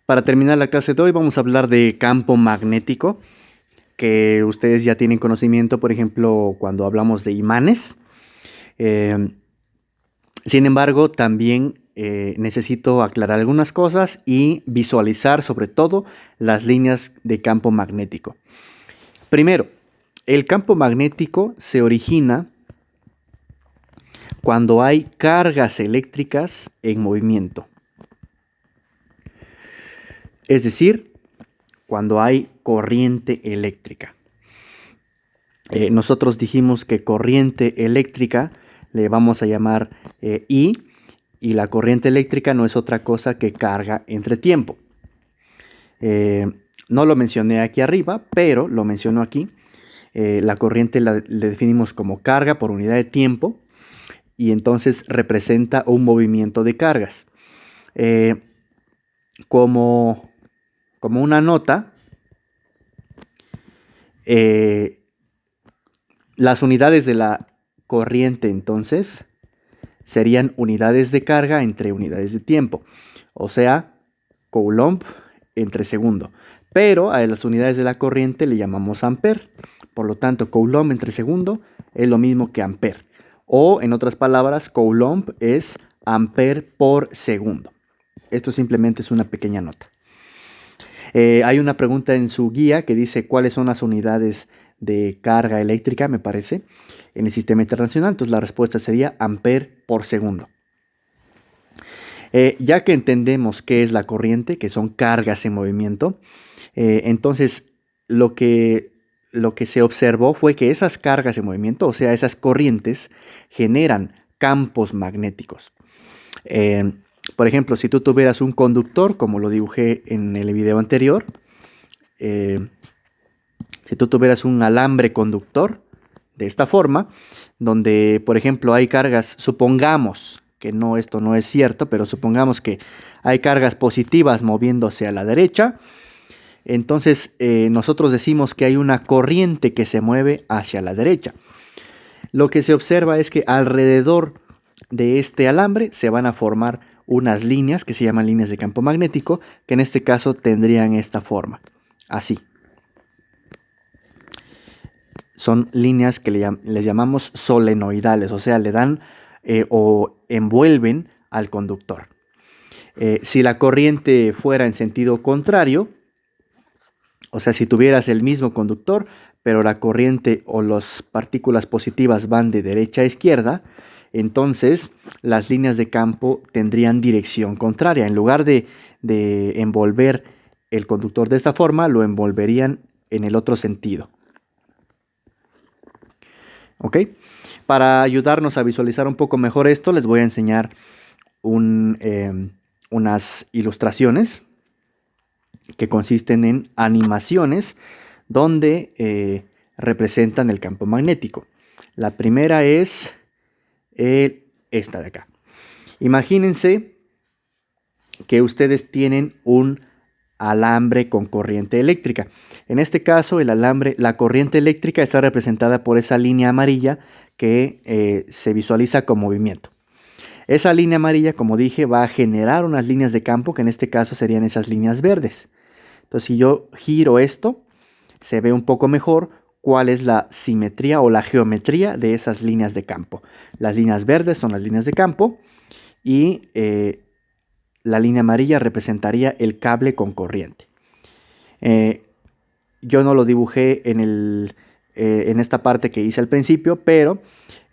Para terminar la clase de hoy vamos a hablar de campo magnético, que ustedes ya tienen conocimiento, por ejemplo, cuando hablamos de imanes. Eh, Sin embargo, también necesito aclarar algunas cosas y visualizar sobre todo las líneas de campo magnético. Primero, el campo magnético se origina cuando hay cargas eléctricas en movimiento. Es decir, cuando hay corriente eléctrica. Nosotros dijimos que corriente eléctrica le vamos a llamar I, y la corriente eléctrica no es otra cosa que carga entre tiempo. No lo mencioné aquí arriba, pero lo menciono aquí. La corriente le definimos como carga por unidad de tiempo y entonces representa un movimiento de cargas. Como una nota, las unidades de la corriente entonces serían unidades de carga entre unidades de tiempo, o sea, Coulomb entre segundo. Pero a las unidades de la corriente le llamamos ampere. Por lo tanto, Coulomb entre segundo es lo mismo que ampere. O en otras palabras, Coulomb es ampere por segundo. Esto simplemente es una pequeña nota. Hay una pregunta en su guía que dice cuáles son las unidades de carga eléctrica, me parece, en el sistema internacional. Entonces la respuesta sería ampere por segundo. Ya que entendemos qué es la corriente, que son cargas en movimiento, entonces lo que se observó fue que esas cargas en movimiento, o sea, esas corrientes, generan campos magnéticos. Por ejemplo, si tú tuvieras un conductor, como lo dibujé en el video anterior, si tú tuvieras un alambre conductor de esta forma, donde, por ejemplo, hay cargas, supongamos que no, esto no es cierto, pero supongamos que hay cargas positivas moviéndose a la derecha, entonces nosotros decimos que hay una corriente que se mueve hacia la derecha. Lo que se observa es que alrededor de este alambre se van a formar unas líneas que se llaman líneas de campo magnético, que en este caso tendrían esta forma, así. Son líneas que les llamamos solenoidales, o sea, le dan o envuelven al conductor. Si la corriente fuera en sentido contrario, o sea, si tuvieras el mismo conductor, pero la corriente o las partículas positivas van de derecha a izquierda, entonces las líneas de campo tendrían dirección contraria. En lugar de envolver el conductor de esta forma, lo envolverían en el otro sentido. ¿Ok? Para ayudarnos a visualizar un poco mejor esto, les voy a enseñar unas ilustraciones que consisten en animaciones donde representan el campo magnético. La primera es esta de acá. Imagínense que ustedes tienen un alambre con corriente eléctrica. En este caso, el alambre, la corriente eléctrica está representada por esa línea amarilla que se visualiza con movimiento. Esa línea amarilla, como dije, va a generar unas líneas de campo, que en este caso serían esas líneas verdes. Entonces, si yo giro esto, se ve un poco mejor cuál es la simetría o la geometría de esas líneas de campo. Las líneas verdes son las líneas de campo y la línea amarilla representaría el cable con corriente. Yo no lo dibujé en esta parte que hice al principio, pero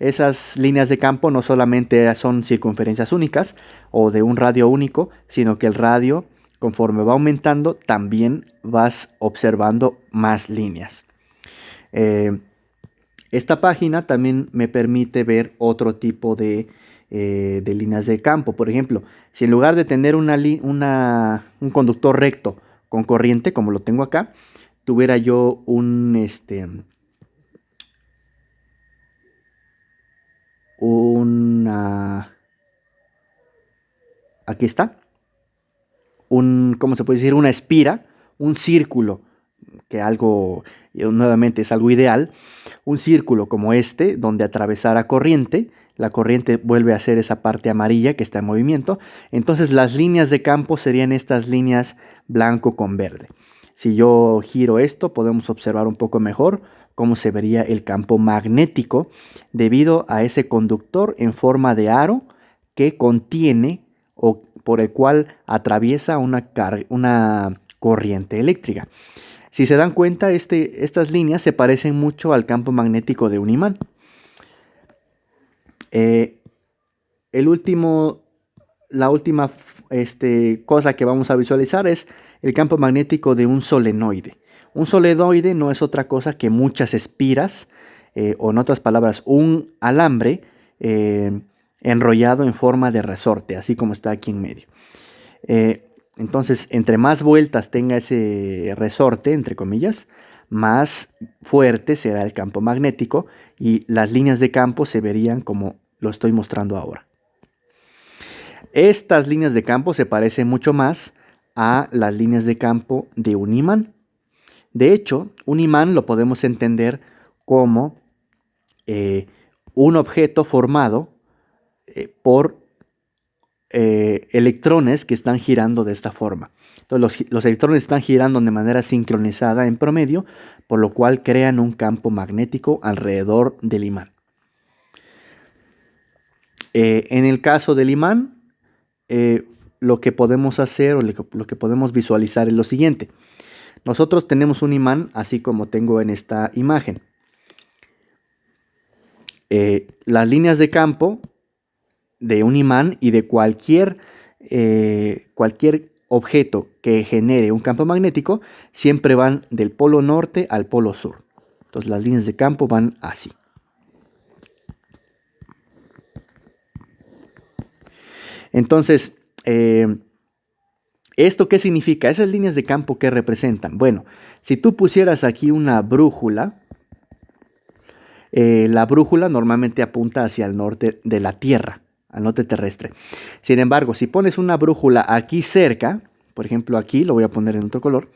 esas líneas de campo no solamente son circunferencias únicas o de un radio único, sino que el radio, conforme va aumentando, también vas observando más líneas. Esta página también me permite ver otro tipo de líneas de campo. Por ejemplo, si en lugar de tener un conductor recto con corriente, como lo tengo acá, tuviera yo aquí está, ¿cómo se puede decir? Una espira, un círculo que algo, nuevamente es algo ideal, un círculo como este, donde atravesara corriente, la corriente vuelve a ser esa parte amarilla que está en movimiento, entonces las líneas de campo serían estas líneas blanco con verde. Si yo giro esto, podemos observar un poco mejor cómo se vería el campo magnético debido a ese conductor en forma de aro que contiene o por el cual atraviesa una corriente eléctrica. Si se dan cuenta, estas líneas se parecen mucho al campo magnético de un imán. La última cosa que vamos a visualizar es el campo magnético de un solenoide. Un solenoide no es otra cosa que muchas espiras, o en otras palabras, un alambre enrollado en forma de resorte, así como está aquí en medio. Entonces, entre más vueltas tenga ese resorte, entre comillas, más fuerte será el campo magnético y las líneas de campo se verían como lo estoy mostrando ahora. Estas líneas de campo se parecen mucho más a las líneas de campo de un imán. De hecho, un imán lo podemos entender como un objeto formado por electrones que están girando de esta forma. Entonces, los electrones están girando de manera sincronizada en promedio, por lo cual crean un campo magnético alrededor del imán. En el caso del imán, lo que podemos hacer o lo que podemos visualizar es lo siguiente. Nosotros tenemos un imán así como tengo en esta imagen. Las líneas de campo de un imán y de cualquier objeto que genere un campo magnético siempre van del polo norte al polo sur. Entonces las líneas de campo van así. Entonces, ¿esto qué significa? Esas líneas de campo, ¿qué representan? Bueno, si tú pusieras aquí una brújula, la brújula normalmente apunta hacia el norte de la Tierra, al norte terrestre. Sin embargo, si pones una brújula aquí cerca, por ejemplo aquí, lo voy a poner en otro color,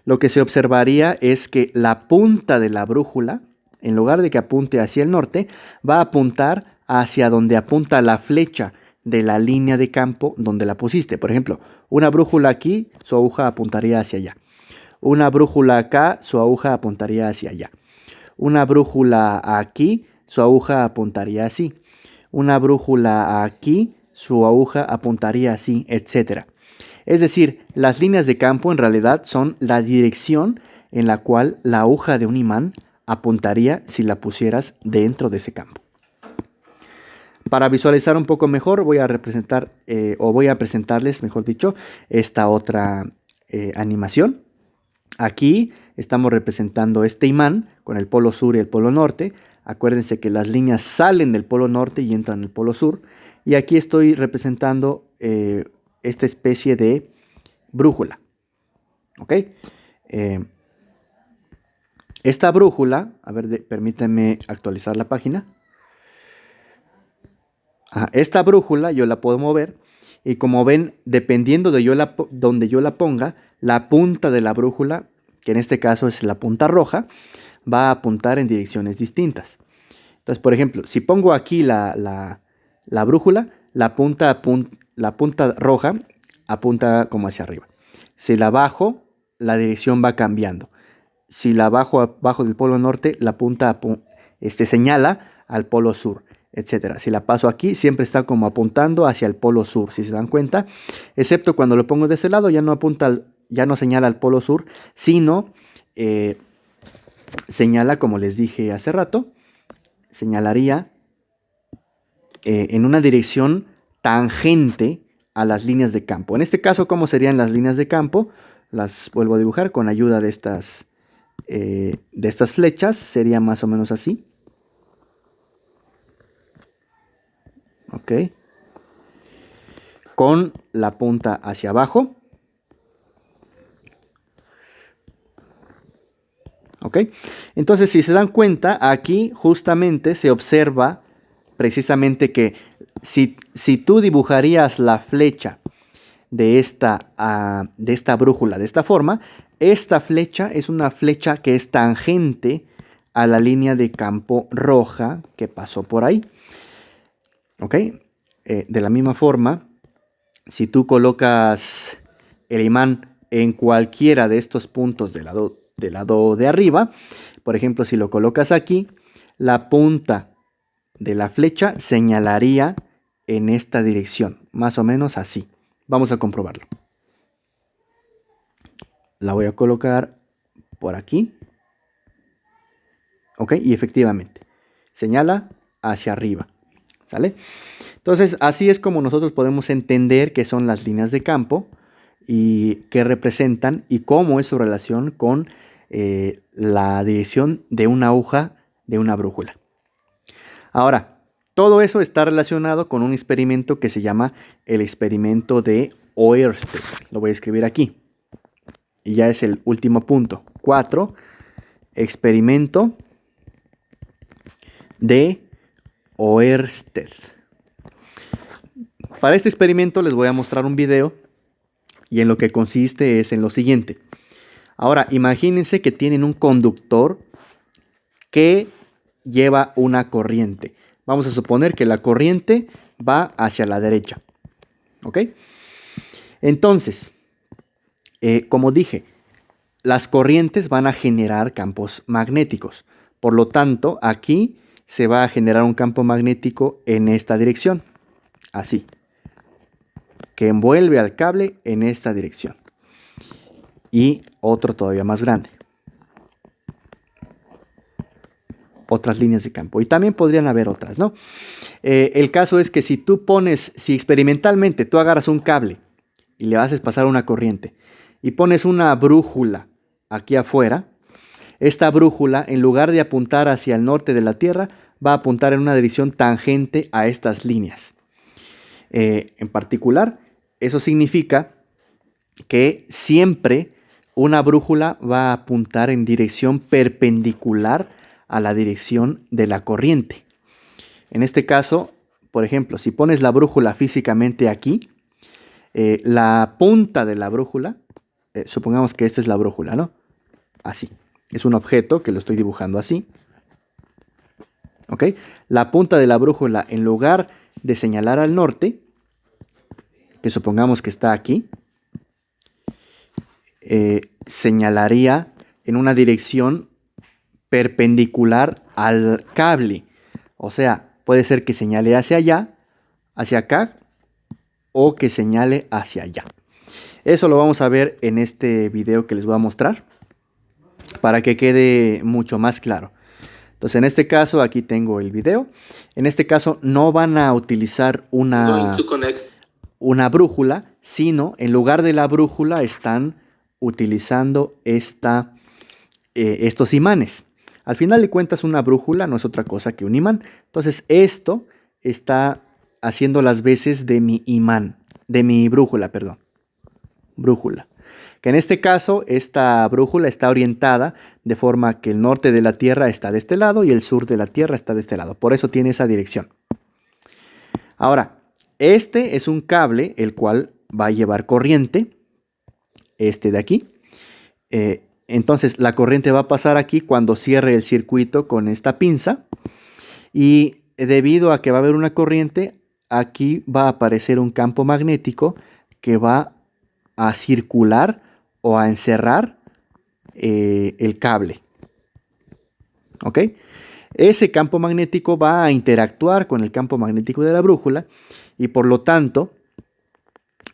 lo que se observaría es que la punta de la brújula, en lugar de que apunte hacia el norte, va a apuntar hacia donde apunta la flecha de la línea de campo donde la pusiste. Por ejemplo, una brújula aquí, su aguja apuntaría hacia allá. Una brújula acá, su aguja apuntaría hacia allá. Una brújula aquí, su aguja apuntaría así. Una brújula aquí, su aguja apuntaría así, etc. Es decir, las líneas de campo en realidad son la dirección en la cual la aguja de un imán apuntaría si la pusieras dentro de ese campo. Para visualizar un poco mejor voy a presentarles, mejor dicho, esta otra animación. Aquí estamos representando este imán con el polo sur y el polo norte. Acuérdense que las líneas salen del polo norte y entran al polo sur. Y aquí estoy representando esta especie de brújula. ¿Ok? Esta brújula, a ver, permítanme actualizar la página. Esta brújula yo la puedo mover y como ven, dependiendo de donde yo la ponga, la punta de la brújula, que en este caso es la punta roja, va a apuntar en direcciones distintas. Entonces, por ejemplo, si pongo aquí la brújula, la punta roja apunta como hacia arriba. Si la bajo, la dirección va cambiando. Si la bajo abajo del polo norte, la punta señala al polo sur, etcétera. Si la paso aquí, siempre está como apuntando hacia el polo sur, si se dan cuenta. Excepto cuando lo pongo de ese lado, ya no señala al polo sur, sino señala, como les dije hace rato, señalaría en una dirección tangente a las líneas de campo. En este caso, ¿cómo serían las líneas de campo? Las vuelvo a dibujar con ayuda de estas flechas. Sería más o menos así. Ok. Con la punta hacia abajo. ¿Ok? Entonces, si se dan cuenta, aquí justamente se observa precisamente que si tú dibujarías la flecha de esta brújula de esta forma, esta flecha es una flecha que es tangente a la línea de campo roja que pasó por ahí. ¿Ok? De la misma forma, si tú colocas el imán en cualquiera de estos puntos del lado de arriba, por ejemplo, si lo colocas aquí, la punta de la flecha señalaría en esta dirección, más o menos así. Vamos a comprobarlo. La voy a colocar por aquí. ¿Ok? Y efectivamente, señala hacia arriba. ¿Sale? Entonces, así es como nosotros podemos entender qué son las líneas de campo y qué representan y cómo es su relación con la dirección de una aguja de una brújula. Ahora, todo eso está relacionado con un experimento que se llama el experimento de Oersted. Lo voy a escribir aquí. Y ya es el último punto. 4. Experimento de Oersted. Para este experimento les voy a mostrar un video y en lo que consiste es en lo siguiente. Ahora, imagínense que tienen un conductor que lleva una corriente. Vamos a suponer que la corriente va hacia la derecha. ¿Ok? Entonces, como dije, las corrientes van a generar campos magnéticos. Por lo tanto, aquí se va a generar un campo magnético en esta dirección. Así. Que envuelve al cable en esta dirección. Y otro todavía más grande. Otras líneas de campo. Y también podrían haber otras, ¿no? El caso es que si experimentalmente tú agarras un cable y le haces pasar una corriente y pones una brújula aquí afuera, esta brújula, en lugar de apuntar hacia el norte de la Tierra, va a apuntar en una dirección tangente a estas líneas. En particular, eso significa que siempre una brújula va a apuntar en dirección perpendicular a la dirección de la corriente. En este caso, por ejemplo, si pones la brújula físicamente aquí, la punta de la brújula, supongamos que esta es la brújula, ¿no? Así. Es un objeto que lo estoy dibujando así. ¿Ok? La punta de la brújula, en lugar de señalar al norte, que supongamos que está aquí, señalaría en una dirección perpendicular al cable. O sea, puede ser que señale hacia allá, hacia acá, o que señale hacia allá. Eso lo vamos a ver en este video que les voy a mostrar, para que quede mucho más claro. Entonces, en este caso, aquí tengo el video. En este caso, no van a utilizar una brújula, sino en lugar de la brújula están utilizando estos imanes. Al final de cuentas, una brújula no es otra cosa que un imán. Entonces, esto está haciendo las veces de mi imán, de mi brújula, perdón. Brújula. Que en este caso, esta brújula está orientada de forma que el norte de la Tierra está de este lado y el sur de la Tierra está de este lado. Por eso tiene esa dirección. Ahora, este es un cable el cual va a llevar corriente. Este de aquí. Entonces, la corriente va a pasar aquí cuando cierre el circuito con esta pinza. Y debido a que va a haber una corriente, aquí va a aparecer un campo magnético que va a circular o a encerrar el cable. ¿Ok? Ese campo magnético va a interactuar con el campo magnético de la brújula y por lo tanto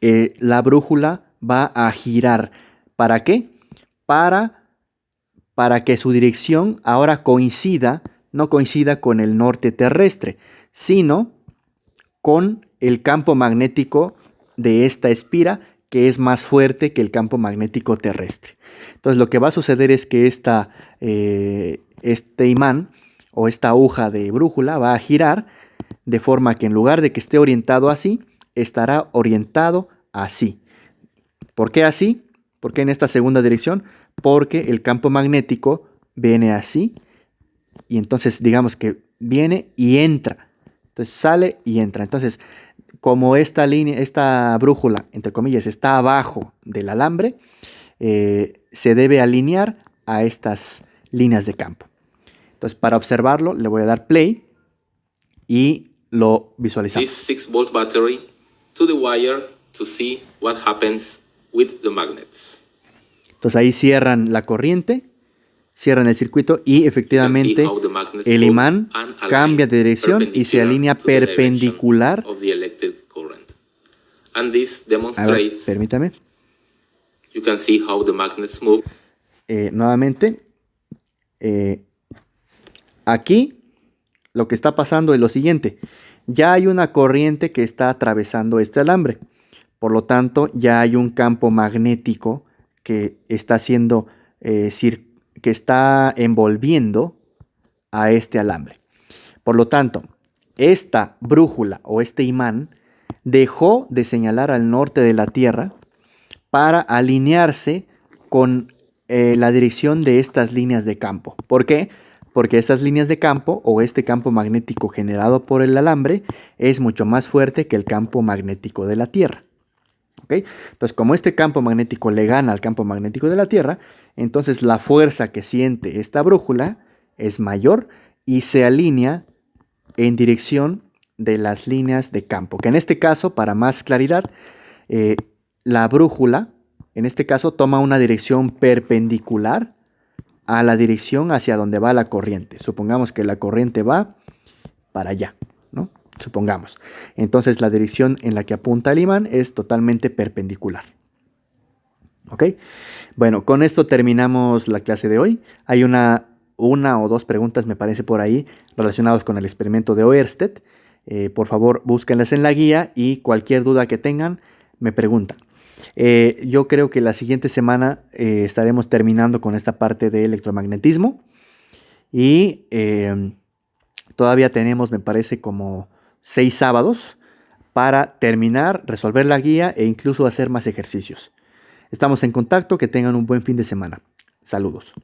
la brújula va a girar. ¿Para qué? Para que su dirección ahora no coincida con el norte terrestre, sino con el campo magnético de esta espira, que es más fuerte que el campo magnético terrestre. Entonces lo que va a suceder es que este imán o esta aguja de brújula va a girar de forma que en lugar de que esté orientado así, estará orientado así. ¿Por qué así? ¿Por qué en esta segunda dirección? Porque el campo magnético viene así y entonces digamos que viene y entra. Entonces sale y entra. Entonces, como esta brújula, entre comillas, está abajo del alambre, se debe alinear a estas líneas de campo. Entonces, para observarlo, le voy a dar play y lo visualizamos. This 6-volt battery to the wire to see what happens with the magnets. Entonces ahí cierran la corriente, cierran el circuito y efectivamente el imán cambia de dirección y se alinea perpendicular. And this A ver, demonstrates, permítame. you can see how the magnets move. Nuevamente, aquí lo que está pasando es lo siguiente. Ya hay una corriente que está atravesando este alambre. Por lo tanto, ya hay un campo magnético que está haciendo, que está envolviendo a este alambre. Por lo tanto, esta brújula o este imán dejó de señalar al norte de la Tierra para alinearse con la dirección de estas líneas de campo. ¿Por qué? Porque estas líneas de campo o este campo magnético generado por el alambre es mucho más fuerte que el campo magnético de la Tierra. ¿Okay? Entonces, como este campo magnético le gana al campo magnético de la Tierra, entonces la fuerza que siente esta brújula es mayor y se alinea en dirección de las líneas de campo. Que en este caso, para más claridad, la brújula, en este caso, toma una dirección perpendicular a la dirección hacia donde va la corriente. Supongamos que la corriente va para allá, ¿no? Supongamos. Entonces la dirección en la que apunta el imán es totalmente perpendicular. ¿Ok? Bueno, con esto terminamos la clase de hoy. Hay una o dos preguntas, me parece, por ahí relacionadas con el experimento de Oersted. Por favor, búsquenlas en la guía y cualquier duda que tengan, me preguntan. Yo creo que la siguiente semana estaremos terminando con esta parte de electromagnetismo y todavía tenemos, me parece, como 6 sábados para terminar, resolver la guía e incluso hacer más ejercicios. Estamos en contacto, que tengan un buen fin de semana. Saludos.